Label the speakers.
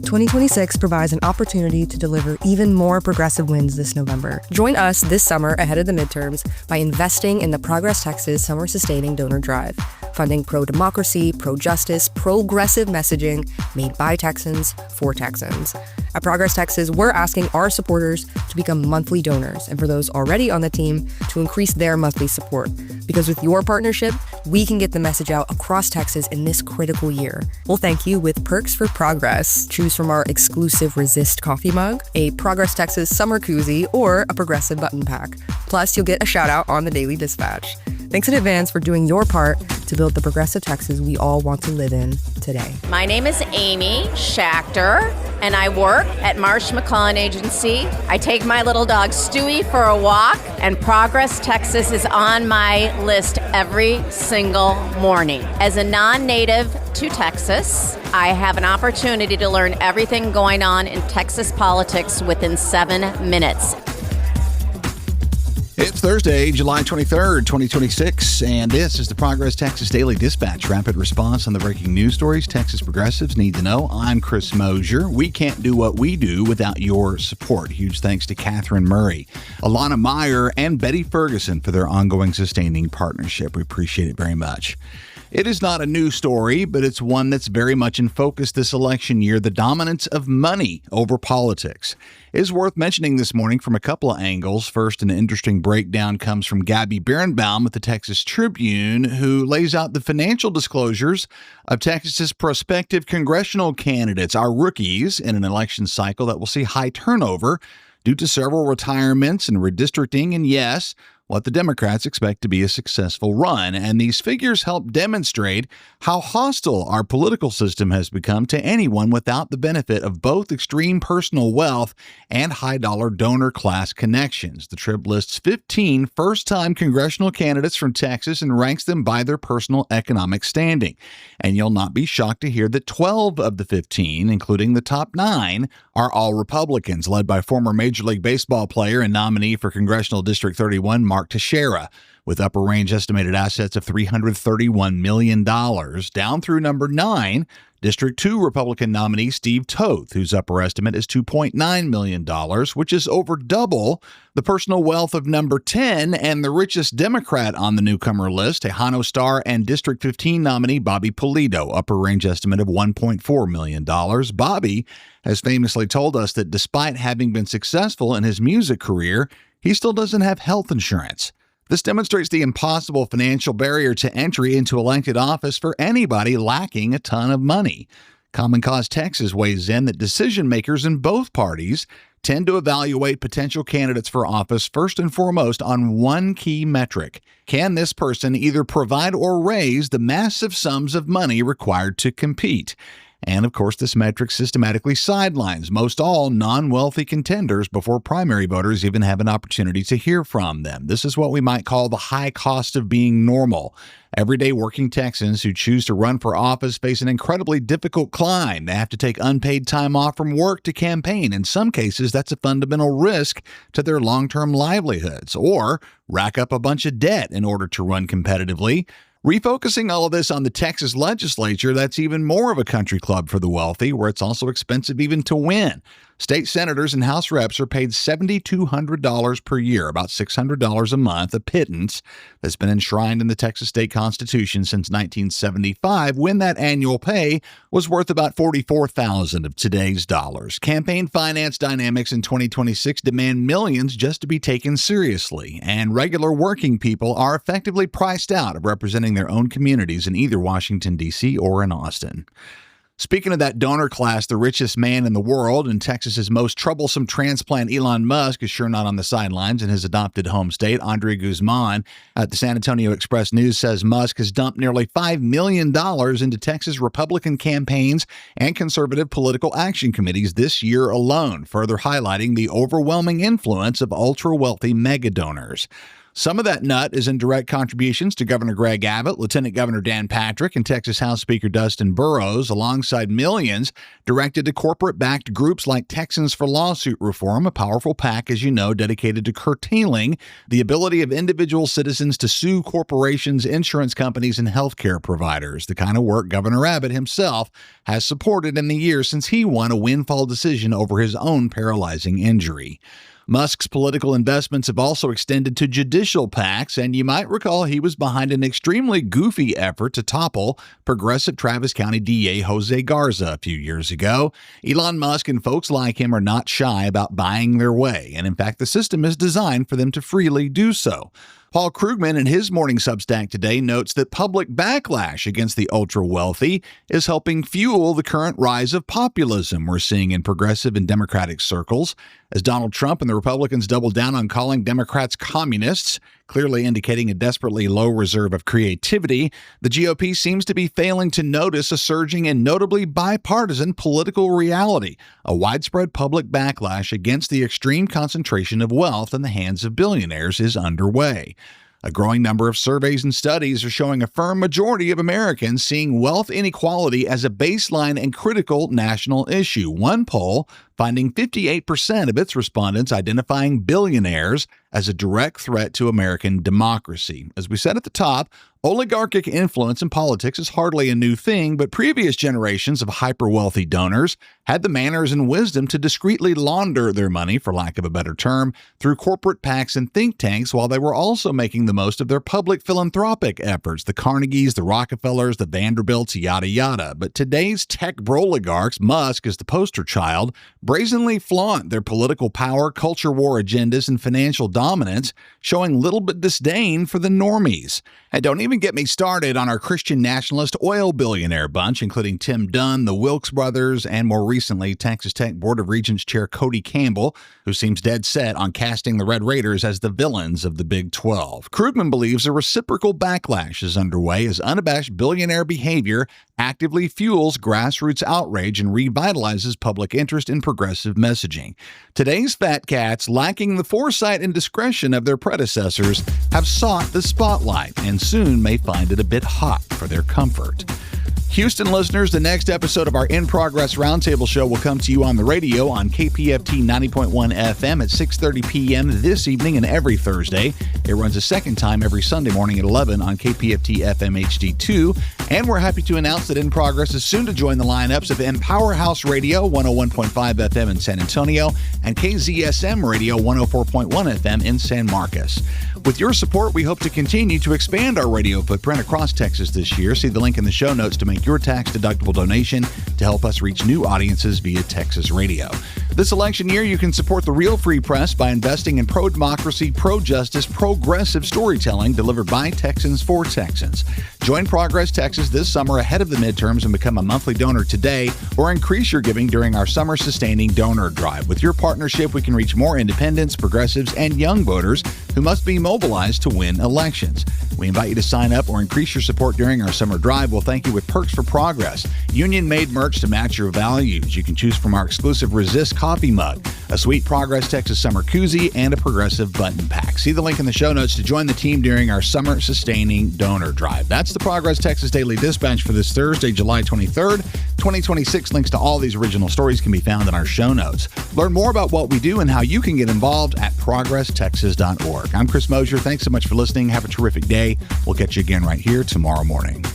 Speaker 1: 2026 provides an opportunity to deliver even more progressive wins this November. Join us this summer ahead of the midterms by investing in the Progress Texas Summer Sustaining Donor Drive, funding pro-democracy, pro-justice, progressive messaging made by Texans for Texans. At Progress Texas, we're asking our supporters to become monthly donors, and for those already on the team, to increase their monthly support. Because with your partnership, we can get the message out across Texas in this critical year. We'll thank you with perks for progress. Choose from our exclusive Resist coffee mug, a Progress Texas summer koozie, or a progressive button pack. Plus, you'll get a shout out on the Daily Dispatch. Thanks in advance for doing your part to build the progressive Texas we all want to live in today.
Speaker 2: My name is Amy Schachter, and I work at Marsh McLennan Agency. I take my little dog Stewie for a walk, and Progress Texas is on my list every single morning. As a non-native to Texas, I have an opportunity to learn everything going on in Texas politics within 7 minutes.
Speaker 3: It's Thursday, July 23rd, 2026, and this is the Progress Texas Daily Dispatch, rapid response on the breaking news stories Texas progressives need to know. I'm Chris Mosier. We can't do what we do without your support. Huge thanks to Catherine Murray, Alana Meyer, and Betty Ferguson for their ongoing sustaining partnership. We appreciate it very much. It is not a new story, but it's one that's very much in focus this election year, the dominance of money over politics. It is worth mentioning this morning from a couple of angles. First, an interesting breakdown comes from Gabby Birnbaum at the Texas Tribune, who lays out the financial disclosures of Texas's prospective congressional candidates, our rookies, in an election cycle that will see high turnover due to several retirements and redistricting, and yes, what the Democrats expect to be a successful run. And these figures help demonstrate how hostile our political system has become to anyone without the benefit of both extreme personal wealth and high-dollar donor class connections. The Trib lists 15 first-time congressional candidates from Texas and ranks them by their personal economic standing. And you'll not be shocked to hear that 12 of the 15, including the top 9, are all Republicans, led by former Major League Baseball player and nominee for Congressional District 31, Mark Teixeira, with upper range estimated assets of $331 million. Down through number 9, District 2 Republican nominee Steve Toth, whose upper estimate is $2.9 million, which is over double the personal wealth of number 10 and the richest Democrat on the newcomer list, Tejano star and District 15 nominee Bobby Pulido, upper range estimate of $1.4 million. Bobby has famously told us that despite having been successful in his music career, he still doesn't have health insurance. This demonstrates the impossible financial barrier to entry into elected office for anybody lacking a ton of money. Common Cause Texas weighs in that decision makers in both parties tend to evaluate potential candidates for office first and foremost on one key metric. Can this person either provide or raise the massive sums of money required to compete? And, of course, this metric systematically sidelines most all non-wealthy contenders before primary voters even have an opportunity to hear from them. This is what we might call the high cost of being normal. Everyday working Texans who choose to run for office face an incredibly difficult climb. They have to take unpaid time off from work to campaign. In some cases, that's a fundamental risk to their long-term livelihoods, or rack up a bunch of debt in order to run competitively. Refocusing all of this on the Texas legislature, that's even more of a country club for the wealthy, where it's also expensive even to win. State senators and House reps are paid $7,200 per year, about $600 a month, a pittance that's been enshrined in the Texas state constitution since 1975, when that annual pay was worth about $44,000 of today's dollars. Campaign finance dynamics in 2026 demand millions just to be taken seriously, and regular working people are effectively priced out of representing their own communities in either Washington, D.C. or in Austin. Speaking of that donor class, the richest man in the world and Texas's most troublesome transplant, Elon Musk, is sure not on the sidelines in his adopted home state. Andre Guzman at the San Antonio Express News says Musk has dumped nearly $5 million into Texas Republican campaigns and conservative political action committees this year alone, further highlighting the overwhelming influence of ultra-wealthy mega donors. Some of that nut is in direct contributions to Governor Greg Abbott, Lieutenant Governor Dan Patrick, and Texas House Speaker Dustin Burrows, alongside millions directed to corporate-backed groups like Texans for Lawsuit Reform, a powerful PAC, as you know, dedicated to curtailing the ability of individual citizens to sue corporations, insurance companies, and healthcare providers, the kind of work Governor Abbott himself has supported in the years since he won a windfall decision over his own paralyzing injury. Musk's political investments have also extended to judicial PACs, and you might recall he was behind an extremely goofy effort to topple progressive Travis County DA Jose Garza a few years ago. Elon Musk and folks like him are not shy about buying their way, and in fact, the system is designed for them to freely do so. Paul Krugman, in his morning Substack today, notes that public backlash against the ultra-wealthy is helping fuel the current rise of populism we're seeing in progressive and Democratic circles. As Donald Trump and the Republicans double down on calling Democrats communists, clearly indicating a desperately low reserve of creativity, the GOP seems to be failing to notice a surging and notably bipartisan political reality, a widespread public backlash against the extreme concentration of wealth in the hands of billionaires is underway. A growing number of surveys and studies are showing a firm majority of Americans seeing wealth inequality as a baseline and critical national issue. One poll finding 58% of its respondents identifying billionaires as a direct threat to American democracy. As we said at the top, oligarchic influence in politics is hardly a new thing, but previous generations of hyper-wealthy donors had the manners and wisdom to discreetly launder their money, for lack of a better term, through corporate PACs and think tanks, while they were also making the most of their public philanthropic efforts, the Carnegies, the Rockefellers, the Vanderbilts, yada yada. But today's tech broligarchs, Musk is the poster child, brazenly flaunt their political power, culture war agendas, and financial dominance, showing little but disdain for the normies. And don't even get me started on our Christian nationalist oil billionaire bunch, including Tim Dunn, the Wilkes brothers, and more recently, Texas Tech Board of Regents Chair Cody Campbell, who seems dead set on casting the Red Raiders as the villains of the Big 12. Krugman believes a reciprocal backlash is underway as unabashed billionaire behavior actively fuels grassroots outrage and revitalizes public interest in progressive messaging. Today's fat cats, lacking the foresight and discretion of their predecessors, have sought the spotlight and soon may find it a bit hot for their comfort. Houston listeners, the next episode of our In Progress Roundtable show will come to you on the radio on KPFT 90.1 FM at 6:30 p.m. this evening and every Thursday. It runs a second time every Sunday morning at 11 on KPFT FM HD2. And we're happy to announce that In Progress is soon to join the lineups of Empower House Radio 101.5 FM in San Antonio and KZSM Radio 104.1 FM in San Marcos. With your support, we hope to continue to expand our radio footprint across Texas this year. See the link in the show notes to make your tax-deductible donation to help us reach new audiences via Texas radio. This election year, you can support the real free press by investing in pro-democracy, pro-justice, progressive storytelling delivered by Texans for Texans. Join Progress Texas this summer ahead of the midterms and become a monthly donor today, or increase your giving during our summer-sustaining donor drive. With your partnership, we can reach more independents, progressives, and young voters who must be mobilized to win elections. We invite you to sign up or increase your support during our summer drive. We'll thank you with Perks for Progress, union-made merch to match your values. You can choose from our exclusive Resist coffee mug, a sweet Progress Texas summer koozie, and a progressive button pack. See the link in the show notes to join the team during our summer-sustaining donor drive. That's the Progress Texas Daily Dispatch for this Thursday, July 23rd, 2026. Links to all these original stories can be found in our show notes. Learn more about what we do and how you can get involved at ProgressTexas.org. I'm Chris Mosier. Thanks so much for listening. Have a terrific day. We'll catch you again right here tomorrow morning.